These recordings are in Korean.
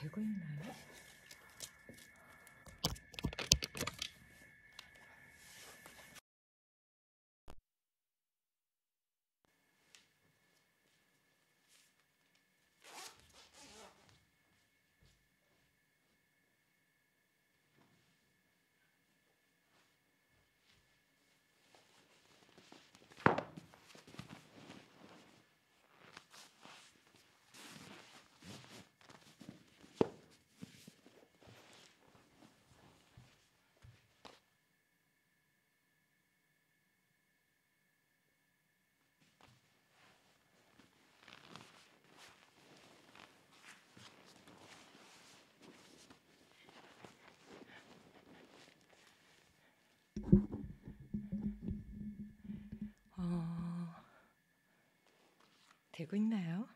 되고 있나요? 되고 있나요?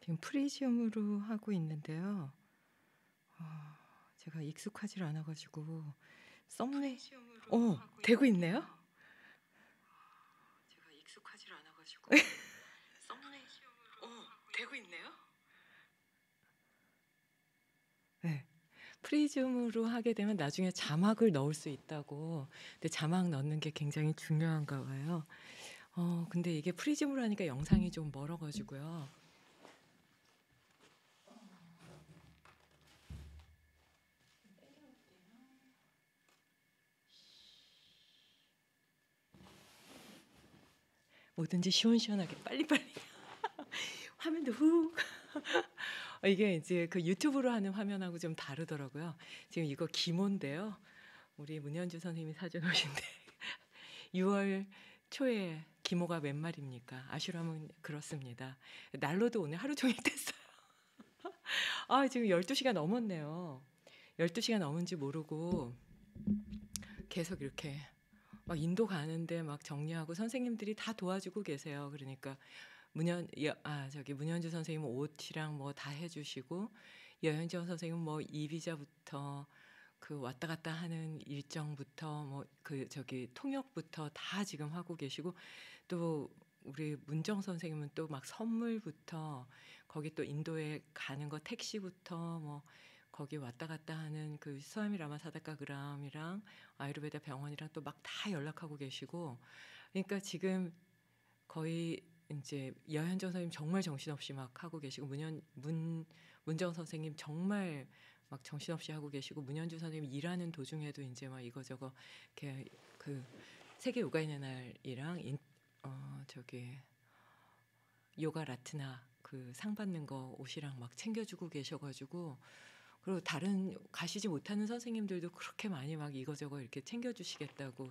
지금 프리즘으로 하고 있는데요. 제가 익숙하지 않아가지고 썸네일 되고 있네요. 제가 익숙하지 않아가지고 썸네일 되고 있네요. 네. 프리즘으로 하게 되면 나중에 자막을 넣을 수 있다고. 근데 자막 넣는 게 굉장히 중요한가 봐요. 근데 이게 프리즘으로 하니까 영상이 좀 멀어가지고요. 뭐든지 시원시원하게 빨리빨리 화면도 훅. 이게 이제 그 유튜브로 하는 화면하고 좀 다르더라고요. 지금 이거 기모인데요. 우리 문현주 선생님이 사줘놓으신데 6월 초에 기모가 웬 말입니까? 아슈람은 그렇습니다. 난로도 오늘 하루 종일 뗐어요. 지금 12시가 넘었네요. 12시가 넘은지 모르고 계속 이렇게 막 인도 가는데 막 정리하고 선생님들이 다 도와주고 계세요. 그러니까 문현주 선생님은 옷이랑 뭐 다 해주시고, 여현정 선생님은 뭐 이비자부터 그 왔다 갔다 하는 일정부터 뭐 통역부터 다 지금 하고 계시고, 또 우리 문정 선생님은 또 막 선물부터 거기 또 인도에 가는 거 택시부터 뭐 거기 왔다 갔다 하는 그 스와미 라마 사다카그람이랑 아유르베다 병원이랑 또 막 다 연락하고 계시고, 그러니까 지금 거의 이제 여현정 선생님 정말 정신없이 막 하고 계시고, 문정 선생님 정말 막 정신없이 하고 계시고, 문현주 선생님 일하는 도중에도 이제 막 이거저거 이렇게 그 세계 요가인의 날이랑 요가 라트나 그 상 받는 거 옷이랑 막 챙겨주고 계셔가지고, 그리고 다른 가시지 못하는 선생님들도 그렇게 많이 막 이거저거 이렇게 챙겨주시겠다고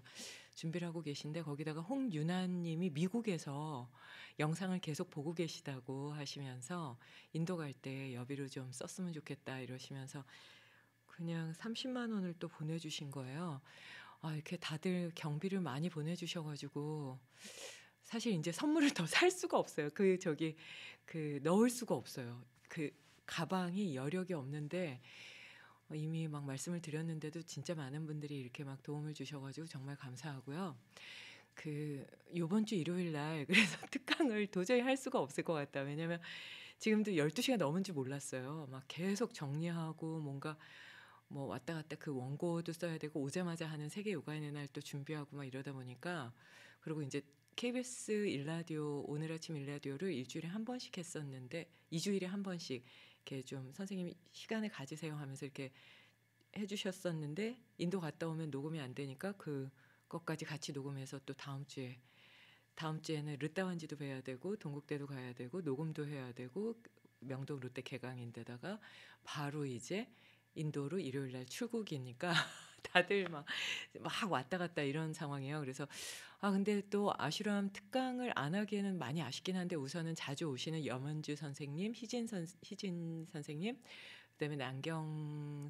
준비를 하고 계신데, 거기다가 홍윤아님이 미국에서 영상을 계속 보고 계시다고 하시면서 인도 갈 때 여비로 좀 썼으면 좋겠다 이러시면서 그냥 30만 원을 또 보내주신 거예요. 이렇게 다들 경비를 많이 보내주셔가지고 사실 이제 선물을 더 살 수가 없어요. 넣을 수가 없어요. 그 가방이 여력이 없는데 이미 막 말씀을 드렸는데도 진짜 많은 분들이 이렇게 막 도움을 주셔가지고 정말 감사하고요. 요번 주 일요일 날 그래서 특강을 도저히 할 수가 없을 것 같다. 왜냐면 지금도 12시가 넘은 줄 몰랐어요. 막 계속 정리하고 뭔가 뭐 왔다 갔다 그 원고도 써야 되고, 오자마자 하는 세계 요가인의 날 또 준비하고 막 이러다 보니까, 그리고 이제 KBS 일라디오, 오늘 아침 일라디오를 일주일에 한 번씩 했었는데 2주일에 한 번씩 이렇게 좀 선생님이 시간을 가지세요 하면서 이렇게 해주셨었는데, 인도 갔다 오면 녹음이 안 되니까 그것까지 같이 녹음해서 또 다음 주에는 르따완지도 뵈야 되고 동국대도 가야 되고 녹음도 해야 되고, 명동 롯데 개강인데다가 바로 이제 인도로 일요일 날 출국이니까 다들 막 왔다 갔다 이런 상황이에요. 그래서 근데 또 아슈람 특강을 안 하기에는 많이 아쉽긴 한데, 우선은 자주 오시는 염은주 선생님, 희진 선생님, 그다음에 남경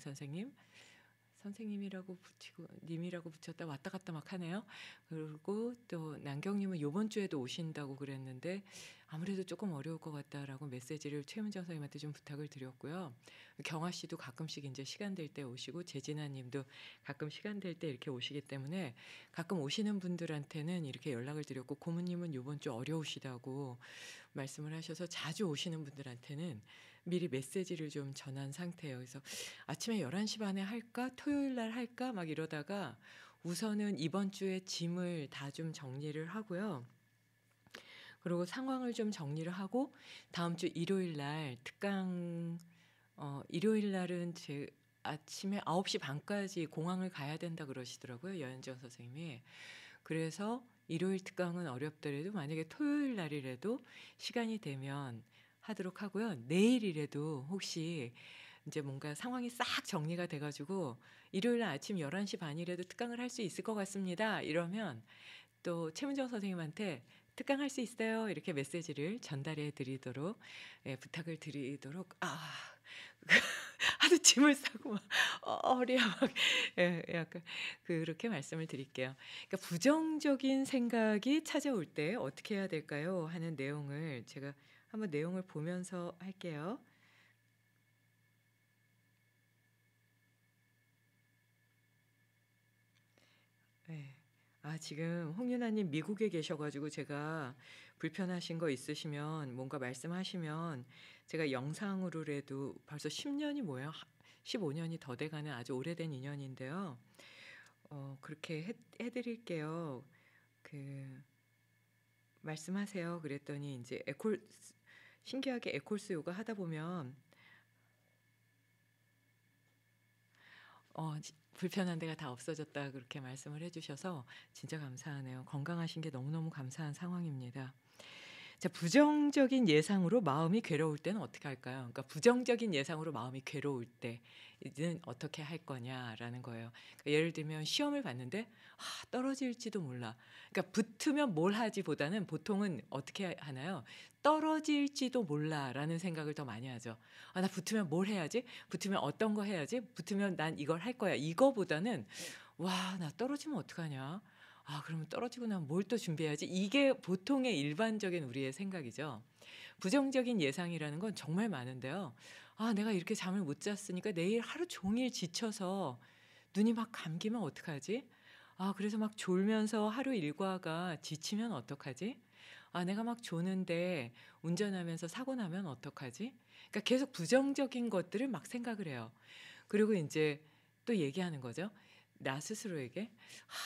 선생님이라고 붙이고 님이라고 붙였다 왔다 갔다 막 하네요. 그리고 또 남경님은 요번 주에도 오신다고 그랬는데 아무래도 조금 어려울 것 같다라고 메시지를 최문정 선생님한테 좀 부탁을 드렸고요. 경아 씨도 가끔씩 이제 시간 될 때 오시고 재진아 님도 가끔 시간 될 때 이렇게 오시기 때문에 가끔 오시는 분들한테는 이렇게 연락을 드렸고 고모님은 요번 주 어려우시다고 말씀을 하셔서 자주 오시는 분들한테는 미리 메시지를 좀 전한 상태예요. 그래서 아침에 11시 반에 할까? 토요일 날 할까? 막 이러다가 우선은 이번 주에 짐을 다 좀 정리를 하고요. 그리고 상황을 좀 정리를 하고 다음 주 일요일 날 특강 일요일 날은 제 아침에 9시 반까지 공항을 가야 된다 그러시더라고요. 여현정 선생님이. 그래서 일요일 특강은 어렵더라도 만약에 토요일 날이라도 시간이 되면 하도록 하고요. 내일이라도 혹시 이제 뭔가 상황이 싹 정리가 돼가지고 일요일 날 아침 11시 반이라도 특강을 할 수 있을 것 같습니다. 이러면 또 최문정 선생님한테 특강할 수 있어요. 이렇게 메시지를 전달해 드리도록 부탁을 드리도록 하도 짐을 싸고 막 허리야 막 약간 그렇게 말씀을 드릴게요. 그러니까 부정적인 생각이 찾아올 때 어떻게 해야 될까요? 하는 내용을 제가 한번 내용을 보면서 할게요. 네. 지금 홍윤아님 미국에 계셔가지고 제가 불편하신 거 있으시면 뭔가 말씀하시면 제가 영상으로라도 벌써 10년이 뭐예요? 15년이 더 돼가는 아주 오래된 인연인데요. 그렇게 해드릴게요. 그 말씀하세요. 그랬더니 이제 신기하게 에콜스 요가 하다 보면 불편한 데가 다 없어졌다 그렇게 말씀을 해주셔서 진짜 감사하네요. 건강하신 게 너무너무 감사한 상황입니다. 자, 부정적인 예상으로 마음이 괴로울 때는 어떻게 할까요? 그러니까 부정적인 예상으로 마음이 괴로울 때는 어떻게 할 거냐라는 거예요. 그러니까 예를 들면 시험을 봤는데 떨어질지도 몰라. 그러니까 붙으면 뭘 하지보다는 보통은 어떻게 하나요? 떨어질지도 몰라라는 생각을 더 많이 하죠. 나 붙으면 뭘 해야지? 붙으면 어떤 거 해야지? 붙으면 난 이걸 할 거야. 이거보다는 나 떨어지면 어떡하냐? 그러면 떨어지고 나면 뭘 또 준비해야지? 이게 보통의 일반적인 우리의 생각이죠. 부정적인 예상이라는 건 정말 많은데요. 내가 이렇게 잠을 못 잤으니까 내일 하루 종일 지쳐서 눈이 막 감기면 어떡하지? 그래서 막 졸면서 하루 일과가 지치면 어떡하지? 내가 막 조는데 운전하면서 사고 나면 어떡하지? 그러니까 계속 부정적인 것들을 막 생각을 해요. 그리고 이제 또 얘기하는 거죠. 나 스스로에게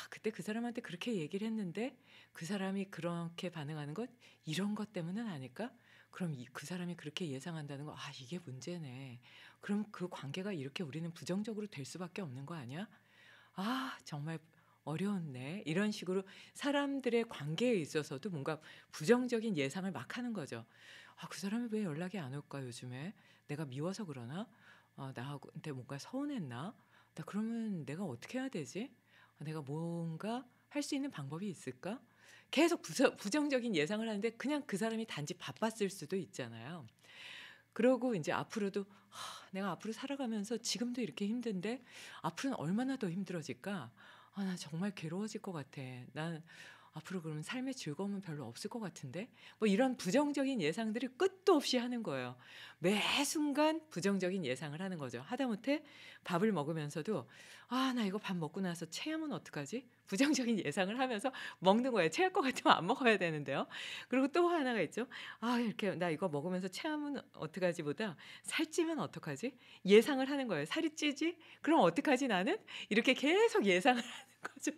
그때 그 사람한테 그렇게 얘기를 했는데 그 사람이 그렇게 반응하는 것 이런 것 때문은 아닐까? 그럼 그 사람이 그렇게 예상한다는 거 이게 문제네. 그럼 그 관계가 이렇게 우리는 부정적으로 될 수밖에 없는 거 아니야? 정말 어려웠네. 이런 식으로 사람들의 관계에 있어서도 뭔가 부정적인 예상을 막 하는 거죠. 그 사람이 왜 연락이 안 올까 요즘에? 내가 미워서 그러나? 나한테 뭔가 서운했나? 나 그러면 내가 어떻게 해야 되지? 내가 뭔가 할 수 있는 방법이 있을까? 계속 부정적인 예상을 하는데 그냥 그 사람이 단지 바빴을 수도 있잖아요. 그러고 이제 앞으로도 내가 앞으로 살아가면서 지금도 이렇게 힘든데 앞으로는 얼마나 더 힘들어질까? 나 정말 괴로워질 것 같아. 난 앞으로 그러면 삶의 즐거움은 별로 없을 것 같은데? 뭐 이런 부정적인 예상들이 끝도 없이 하는 거예요. 매 순간 부정적인 예상을 하는 거죠. 하다못해 밥을 먹으면서도 나 이거 밥 먹고 나서 체하면 어떡하지? 부정적인 예상을 하면서 먹는 거예요. 체할 것 같으면 안 먹어야 되는데요. 그리고 또 하나가 있죠. 이렇게 나 이거 먹으면서 체하면 어떡하지 보다 살찌면 어떡하지? 예상을 하는 거예요. 살이 찌지? 그럼 어떡하지 나는? 이렇게 계속 예상을 하는 거죠.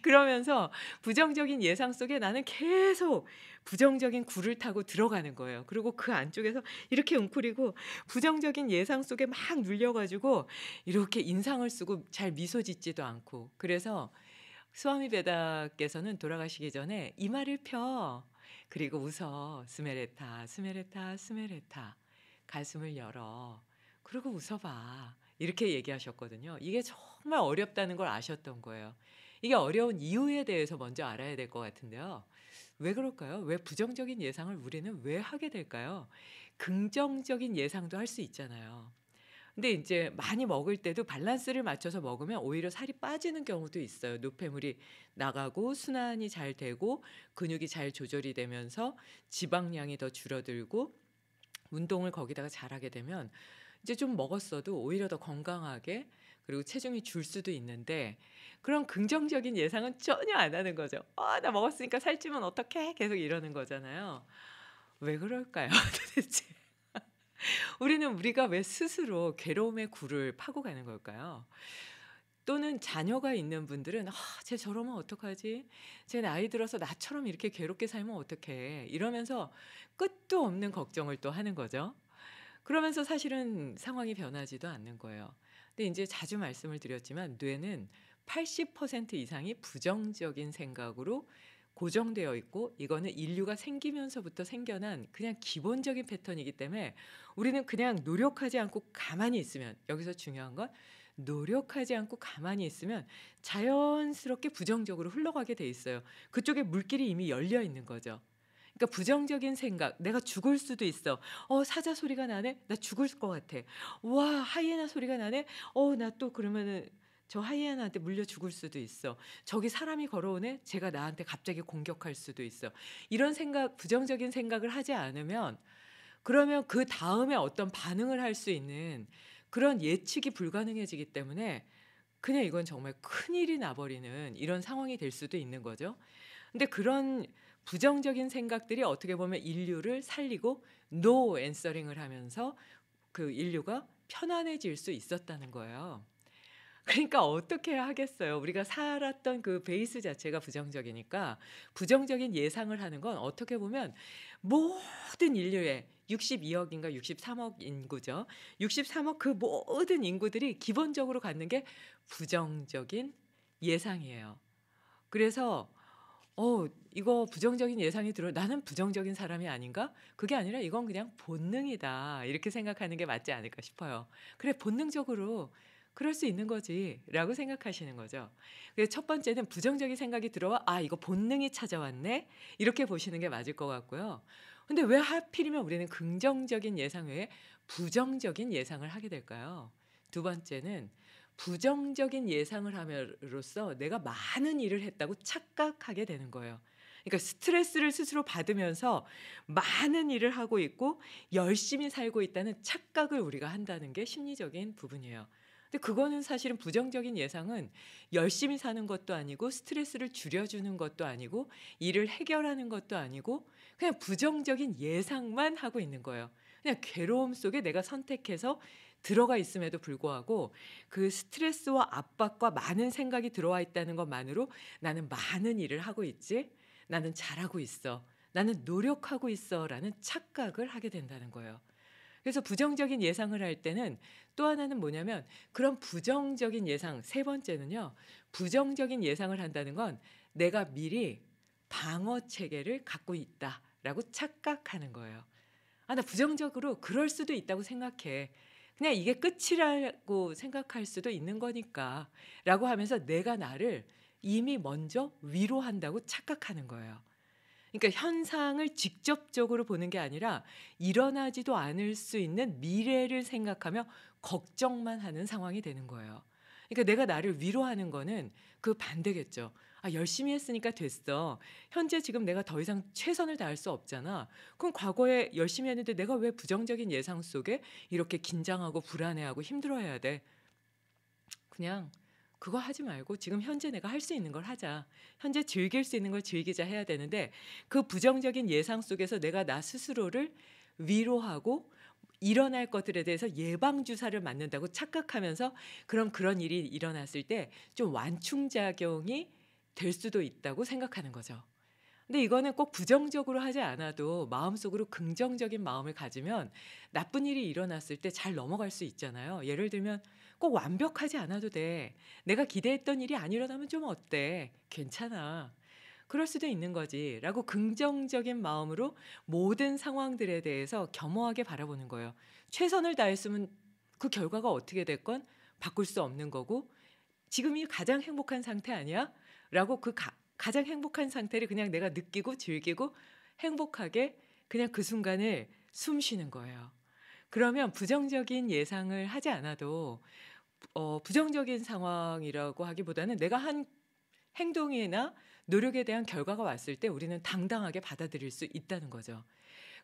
그러면서 부정적인 예상 속에 나는 계속 부정적인 굴을 타고 들어가는 거예요. 그리고 그 안쪽에서 이렇게 웅크리고 부정적인 예상 속에 막 눌려가지고 이렇게 인상을 쓰고 잘 미소 짓지도 않고. 그래서 스와미 베다께서는 돌아가시기 전에 이마를 펴. 그리고 웃어. 스메레타, 스메레타, 스메레타. 가슴을 열어. 그리고 웃어봐. 이렇게 얘기하셨거든요. 이게 정말 어렵다는 걸 아셨던 거예요. 이게 어려운 이유에 대해서 먼저 알아야 될 것 같은데요. 왜 그럴까요? 왜 부정적인 예상을 우리는 왜 하게 될까요? 긍정적인 예상도 할 수 있잖아요. 근데 이제 많이 먹을 때도 밸런스를 맞춰서 먹으면 오히려 살이 빠지는 경우도 있어요. 노폐물이 나가고 순환이 잘 되고 근육이 잘 조절이 되면서 지방량이 더 줄어들고 운동을 거기다가 잘하게 되면 이제 좀 먹었어도 오히려 더 건강하게 그리고 체중이 줄 수도 있는데 그런 긍정적인 예상은 전혀 안 하는 거죠. 나 먹었으니까 살찌면 어떡해? 계속 이러는 거잖아요. 왜 그럴까요? 도대체. 우리가 왜 스스로 괴로움의 굴을 파고 가는 걸까요? 또는 자녀가 있는 분들은 쟤 저러면 어떡하지? 쟤 나이 들어서 나처럼 이렇게 괴롭게 살면 어떡해? 이러면서 끝도 없는 걱정을 또 하는 거죠. 그러면서 사실은 상황이 변하지도 않는 거예요. 근데 이제 자주 말씀을 드렸지만 뇌는 80% 이상이 부정적인 생각으로 고정되어 있고 이거는 인류가 생기면서부터 생겨난 그냥 기본적인 패턴이기 때문에 우리는 그냥 노력하지 않고 가만히 있으면 여기서 중요한 건 노력하지 않고 가만히 있으면 자연스럽게 부정적으로 흘러가게 돼 있어요. 그쪽에 물길이 이미 열려 있는 거죠. 그러니까 부정적인 생각, 내가 죽을 수도 있어. 사자 소리가 나네? 나 죽을 것 같아. 와, 하이에나 소리가 나네? 나 또 그러면은 저 하이에나한테 물려 죽을 수도 있어. 저기 사람이 걸어오네? 제가 나한테 갑자기 공격할 수도 있어. 이런 생각, 부정적인 생각을 하지 않으면 그러면 그 다음에 어떤 반응을 할 수 있는 그런 예측이 불가능해지기 때문에 그냥 이건 정말 큰일이 나버리는 이런 상황이 될 수도 있는 거죠. 근데 그런 부정적인 생각들이 어떻게 보면 인류를 살리고 노 앤서링을 하면서 그 인류가 편안해질 수 있었다는 거예요. 그러니까 어떻게 해야 하겠어요. 우리가 살았던 그 베이스 자체가 부정적이니까 부정적인 예상을 하는 건 어떻게 보면 모든 인류의 62억인가 63억 인구죠. 63억 그 모든 인구들이 기본적으로 갖는 게 부정적인 예상이에요. 그래서 이거 부정적인 예상이 들어 나는 부정적인 사람이 아닌가? 그게 아니라 이건 그냥 본능이다. 이렇게 생각하는 게 맞지 않을까 싶어요. 그래, 본능적으로 그럴 수 있는 거지라고 생각하시는 거죠. 그래서 첫 번째는 부정적인 생각이 들어와 이거 본능이 찾아왔네. 이렇게 보시는 게 맞을 것 같고요. 근데 왜 하필이면 우리는 긍정적인 예상 외에 부정적인 예상을 하게 될까요? 두 번째는 부정적인 예상을 함으로써 내가 많은 일을 했다고 착각하게 되는 거예요. 그러니까 스트레스를 스스로 받으면서 많은 일을 하고 있고 열심히 살고 있다는 착각을 우리가 한다는 게 심리적인 부분이에요. 근데 그거는 사실은 부정적인 예상은 열심히 사는 것도 아니고 스트레스를 줄여주는 것도 아니고 일을 해결하는 것도 아니고 그냥 부정적인 예상만 하고 있는 거예요. 그냥 괴로움 속에 내가 선택해서 들어가 있음에도 불구하고 그 스트레스와 압박과 많은 생각이 들어와 있다는 것만으로 나는 많은 일을 하고 있지? 나는 잘하고 있어. 나는 노력하고 있어. 라는 착각을 하게 된다는 거예요. 그래서 부정적인 예상을 할 때는 또 하나는 뭐냐면 그런 부정적인 예상, 세 번째는요. 부정적인 예상을 한다는 건 내가 미리 방어 체계를 갖고 있다라고 착각하는 거예요. 나 부정적으로 그럴 수도 있다고 생각해. 그냥 이게 끝이라고 생각할 수도 있는 거니까 라고 하면서 내가 나를 이미 먼저 위로한다고 착각하는 거예요. 그러니까 현상을 직접적으로 보는 게 아니라 일어나지도 않을 수 있는 미래를 생각하며 걱정만 하는 상황이 되는 거예요. 그러니까 내가 나를 위로하는 거는 그 반대겠죠. 열심히 했으니까 됐어. 현재 지금 내가 더 이상 최선을 다할 수 없잖아. 그럼 과거에 열심히 했는데 내가 왜 부정적인 예상 속에 이렇게 긴장하고 불안해하고 힘들어해야 돼? 그냥 그거 하지 말고 지금 현재 내가 할 수 있는 걸 하자. 현재 즐길 수 있는 걸 즐기자 해야 되는데 그 부정적인 예상 속에서 내가 나 스스로를 위로하고 일어날 것들에 대해서 예방주사를 맞는다고 착각하면서 그럼 그런 일이 일어났을 때 좀 완충작용이 될 수도 있다고 생각하는 거죠. 근데 이거는 꼭 부정적으로 하지 않아도 마음속으로 긍정적인 마음을 가지면 나쁜 일이 일어났을 때 잘 넘어갈 수 있잖아요. 예를 들면 꼭 완벽하지 않아도 돼. 내가 기대했던 일이 안 일어나면 좀 어때? 괜찮아. 그럴 수도 있는 거지. 라고 긍정적인 마음으로 모든 상황들에 대해서 겸허하게 바라보는 거예요. 최선을 다했으면 그 결과가 어떻게 됐건 바꿀 수 없는 거고 지금이 가장 행복한 상태 아니야? 라고 그 가장 행복한 상태를 그냥 내가 느끼고 즐기고 행복하게 그냥 그 순간을 숨 쉬는 거예요. 그러면 부정적인 예상을 하지 않아도 부정적인 상황이라고 하기보다는 내가 한 행동이나 노력에 대한 결과가 왔을 때 우리는 당당하게 받아들일 수 있다는 거죠.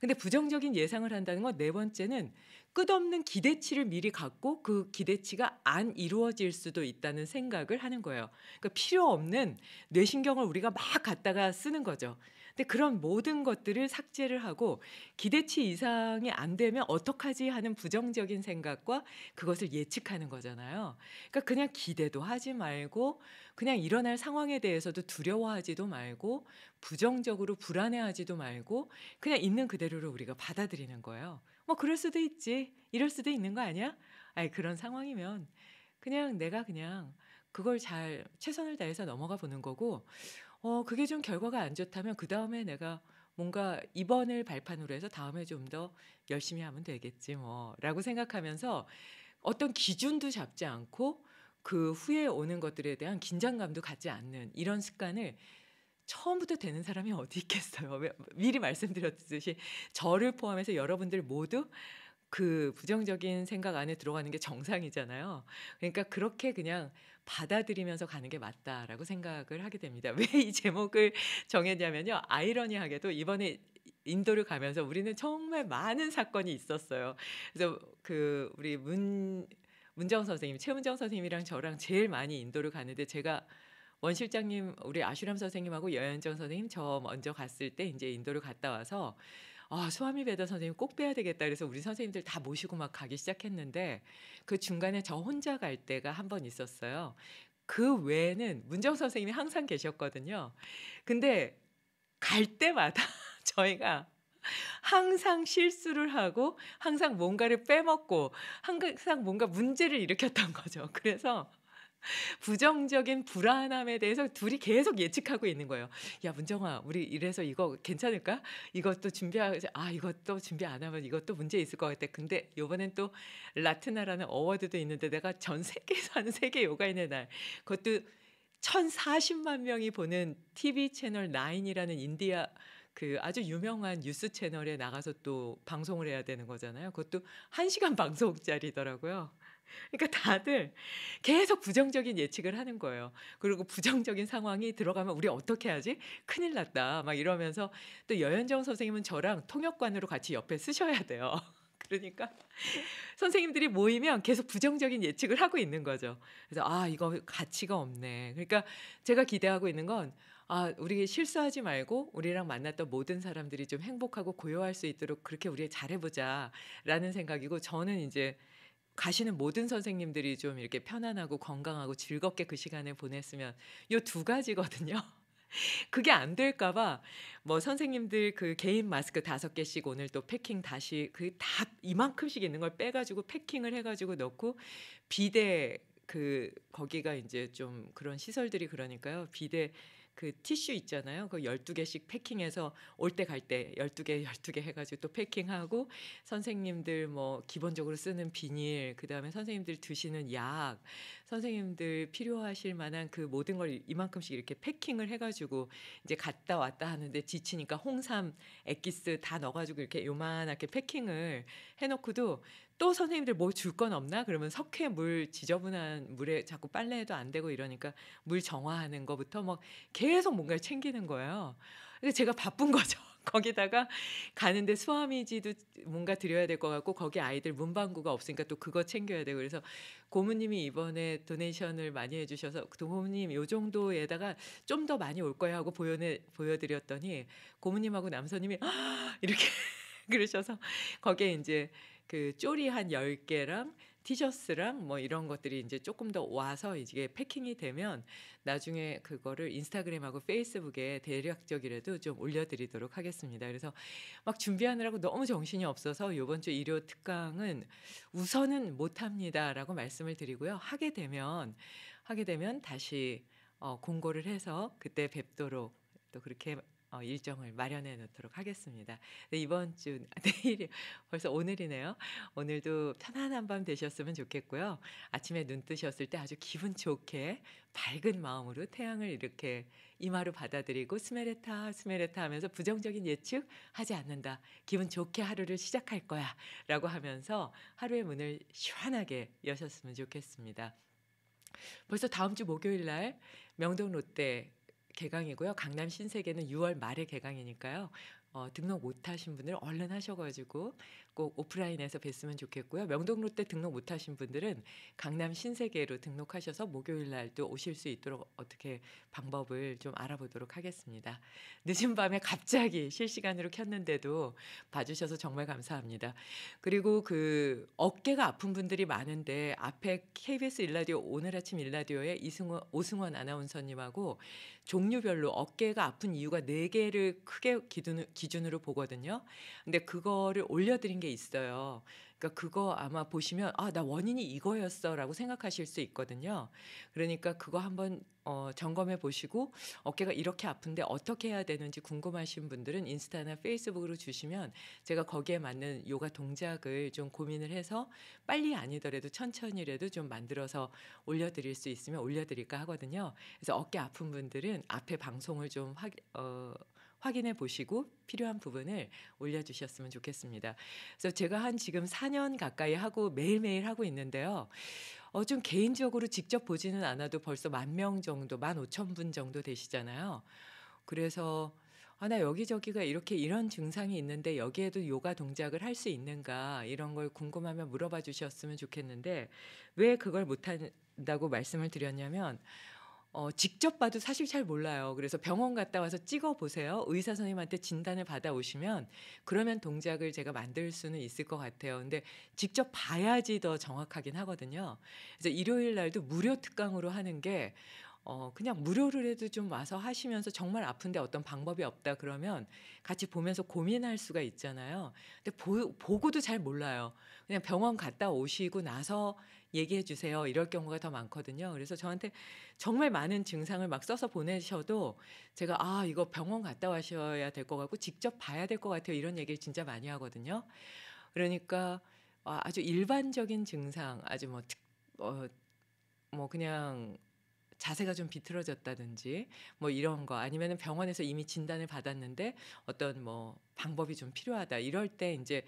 근데 부정적인 예상을 한다는 건 네 번째는 끝없는 기대치를 미리 갖고 그 기대치가 안 이루어질 수도 있다는 생각을 하는 거예요. 그러니까 필요 없는 뇌신경을 우리가 막 갖다가 쓰는 거죠. 근데 그런 모든 것들을 삭제를 하고 기대치 이상이 안 되면 어떡하지 하는 부정적인 생각과 그것을 예측하는 거잖아요. 그러니까 그냥 기대도 하지 말고 그냥 일어날 상황에 대해서도 두려워하지도 말고 부정적으로 불안해하지도 말고 그냥 있는 그대로를 우리가 받아들이는 거예요. 뭐 그럴 수도 있지. 이럴 수도 있는 거 아니야? 아이 그런 상황이면 그냥 내가 그냥 그걸 잘 최선을 다해서 넘어가 보는 거고 그게 좀 결과가 안 좋다면 그다음에 내가 뭔가 이번을 발판으로 해서 다음에 좀 더 열심히 하면 되겠지 뭐라고 생각하면서 어떤 기준도 잡지 않고 그 후에 오는 것들에 대한 긴장감도 갖지 않는 이런 습관을 처음부터 되는 사람이 어디 있겠어요. 미리 말씀드렸듯이 저를 포함해서 여러분들 모두 그 부정적인 생각 안에 들어가는 게 정상이잖아요. 그러니까 그렇게 그냥 받아들이면서 가는 게 맞다라고 생각을 하게 됩니다. 왜 이 제목을 정했냐면요. 아이러니하게도 이번에 인도를 가면서 우리는 정말 많은 사건이 있었어요. 그래서 그 우리 문정 선생님, 최문정 선생님이랑 저랑 제일 많이 인도를 가는데 제가 원 실장님, 우리 아슈람 선생님하고 여현정 선생님 저 먼저 갔을 때 이제 인도를 갔다 와서 수아미 베다 선생님 꼭 뵈야 되겠다 그래서 우리 선생님들 다 모시고 막 가기 시작했는데 그 중간에 저 혼자 갈 때가 한 번 있었어요. 그 외에는 문정 선생님이 항상 계셨거든요. 근데 갈 때마다 저희가 항상 실수를 하고 항상 뭔가를 빼먹고 항상 뭔가 문제를 일으켰던 거죠. 그래서 부정적인 불안함에 대해서 둘이 계속 예측하고 있는 거예요. "야 문정아 우리 이래서 이거 괜찮을까? 이것도 준비하자. 이것도 준비 안 하면 이것도 문제 있을 것 같아. 근데 요번엔 또 라트나라는 어워드도 있는데 내가 전 세계에서 하는 세계 요가인의 날 그것도 1,040만 명이 보는 TV 채널 9이라는 인디아 그 아주 유명한 뉴스 채널에 나가서 또 방송을 해야 되는 거잖아요. 그것도 1시간 방송짜리더라고요. 그러니까 다들 계속 부정적인 예측을 하는 거예요. 그리고 부정적인 상황이 들어가면 '우리 어떻게 하지? 큰일 났다.' 막 이러면서 또 여현정 선생님은 저랑 통역관으로 같이 옆에 쓰셔야 돼요. 그러니까 선생님들이 모이면 계속 부정적인 예측을 하고 있는 거죠. 그래서 '아 이거 가치가 없네.' 그러니까 제가 기대하고 있는 건 '우리 실수하지 말고 우리랑 만났던 모든 사람들이 좀 행복하고 고요할 수 있도록 그렇게 우리 잘해 보자.'라는 생각이고 저는 인제 가시는 모든 선생님들이 좀 이렇게 편안하고 건강하고 즐겁게 그 시간을 보냈으면 요 두 가지거든요. 그게 안 될까 봐 뭐 선생님들 그 개인 마스크 5개씩 오늘 또 패킹 다시 그 다 이만큼씩 있는 걸 빼 가지고 패킹을 해 가지고 넣고 비데 거기가 인제 좀 그런 시설들이 그러니까요. 비데 그 티슈 있잖아요. 그 12개씩 패킹해서 올 때 갈 때 12개 해 가지고 또 패킹하고 선생님들 뭐 기본적으로 쓰는 비닐 그다음에 선생님들 드시는 약 선생님들 필요하실 만한 그 모든 걸 이만큼씩 이렇게 패킹을 해 가지고 이제 갔다 왔다 하는데 지치니까 홍삼 엑기스 다 넣어 가지고 이렇게 요만하게 패킹을 해 놓고도 또 선생님들 뭐 줄 건 없나? 그러면 석회 물 지저분한 물에 자꾸 빨래해도 안 되고 이러니까 물 정화하는 거부터 막 계속 뭔가를 챙기는 거예요. 근데 제가 바쁜 거죠. 거기다가 가는데 수아미지도 뭔가 드려야 될 것 같고 거기 아이들 문방구가 없으니까 또 그거 챙겨야 되고 그래서 고모님이 이번에 도네이션을 많이 해 주셔서 "고모님 요 정도에다가 좀 더 많이 올 거예요." 하고 보여 드렸더니 고모님하고 남서님이 이렇게 그러셔서 거기에 인제 그 쪼리 한 10개랑 티셔츠랑 뭐 이런 것들이 인제 쪼끔 더 와서 이게 패킹이 되면 나중에 그거를 인스타그램하고 페이스북에 대략적이라도 좀 올려 드리도록 하겠습니다. 그래서 막 준비하느라고 너무 정신이 없어서 요번 주 일요 특강은 우선은 못 합니다라고 말씀을 드리고요. 하게 되면 다시 공고를 해서 그때 뵙도록 또 그렇게 일정을 마련해 놓도록 하겠습니다. 네, 이번 주 내일이 벌써 오늘이네요. 오늘도 편안한 밤 되셨으면 좋겠고요. 아침에 눈 뜨셨을 때 아주 기분 좋게 밝은 마음으로 태양을 이렇게 이마로 받아들이고 스메레타 스메레타 하면서 부정적인 예측 하지 않는다. 기분 좋게 하루를 시작할 거야. 라고 하면서 하루의 문을 시원하게 여셨으면 좋겠습니다. 벌써 다음 주 목요일 날 명동 롯데 개강이고요. 강남 신세계는 6월 말에 개강이니까요. 등록 못 하신 분들 얼른 하셔가지고 꼭 오프라인에서 뵀으면 좋겠고요. 명동 롯데 등록 못 하신 분들은 강남 신세계로 등록하셔서 목요일 날도 오실 수 있도록 어떻게 방법을 좀 알아보도록 하겠습니다. 늦은 밤에 갑자기 실시간으로 켰는데도 봐주셔서 정말 감사합니다. 그리고 그 어깨가 아픈 분들이 많은데 앞에 KBS 일라디오 오늘 아침 일라디오에 오승원 아나운서님하고 종류별로 어깨가 아픈 이유가 4개를 크게 기준으로 보거든요. 근데 그거를 올려드린 게 있어요. 그러니까 그거 아마 보시면 나 원인이 이거였어라고 생각하실 수 있거든요. 그러니까 그거 한번 점검해 보시고 어깨가 이렇게 아픈데 어떻게 해야 되는지 궁금하신 분들은 인스타나 페이스북으로 주시면 제가 거기에 맞는 요가 동작을 좀 고민을 해서 빨리 아니더라도 천천히라도 좀 만들어서 올려드릴 수 있으면 올려드릴까 하거든요. 그래서 어깨 아픈 분들은 앞에 방송을 좀 확인해 보시고 필요한 부분을 올려주셨으면 좋겠습니다. 그래서 제가 한 지금 4년 가까이 하고 매일매일 하고 있는데요. 좀 개인적으로 직접 보지는 않아도 벌써 10,000명 정도, 15,000분 정도 되시잖아요. 그래서 나 여기저기가 이렇게 이런 증상이 있는데 여기에도 요가 동작을 할 수 있는가 이런 걸 궁금하면 물어봐 주셨으면 좋겠는데 왜 그걸 못한다고 말씀을 드렸냐면 직접 봐도 사실 잘 몰라요. 그래서 병원 갔다 와서 찍어 보세요. 의사 선생님한테 진단을 받아오시면 그러면 동작을 제가 만들 수는 있을 것 같아요. 근데 직접 봐야지 더 정확하긴 하거든요. 그래서 일요일 날도 무료 특강으로 하는 게 그냥 무료를 해도 좀 와서 하시면서 정말 아픈데 어떤 방법이 없다 그러면 같이 보면서 고민할 수가 있잖아요. 근데 보고도 잘 몰라요. 그냥 병원 갔다 오시고 나서 얘기해 주세요. 이럴 경우가 더 많거든요. 그래서 저한테 정말 많은 증상을 막 써서 보내셔도 제가 이거 병원 갔다 와셔야 될 것 같고 직접 봐야 될 것 같아요. 이런 얘기를 진짜 많이 하거든요. 그러니까 아주 일반적인 증상, 아주 뭐 그냥 자세가 좀 비틀어졌다든지 뭐 이런 거 아니면은 병원에서 이미 진단을 받았는데 어떤 뭐 방법이 좀 필요하다. 이럴 때 이제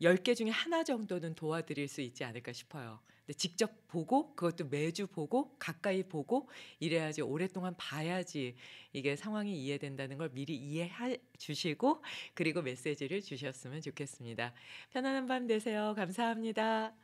10개 중에 하나 정도는 도와드릴 수 있지 않을까 싶어요. 근데 직접 보고 그것도 매주 보고 가까이 보고 이래야지 오랫동안 봐야지 이게 상황이 이해된다는 걸 미리 이해해 주시고 그리고 메시지를 주셨으면 좋겠습니다. 편안한 밤 되세요. 감사합니다.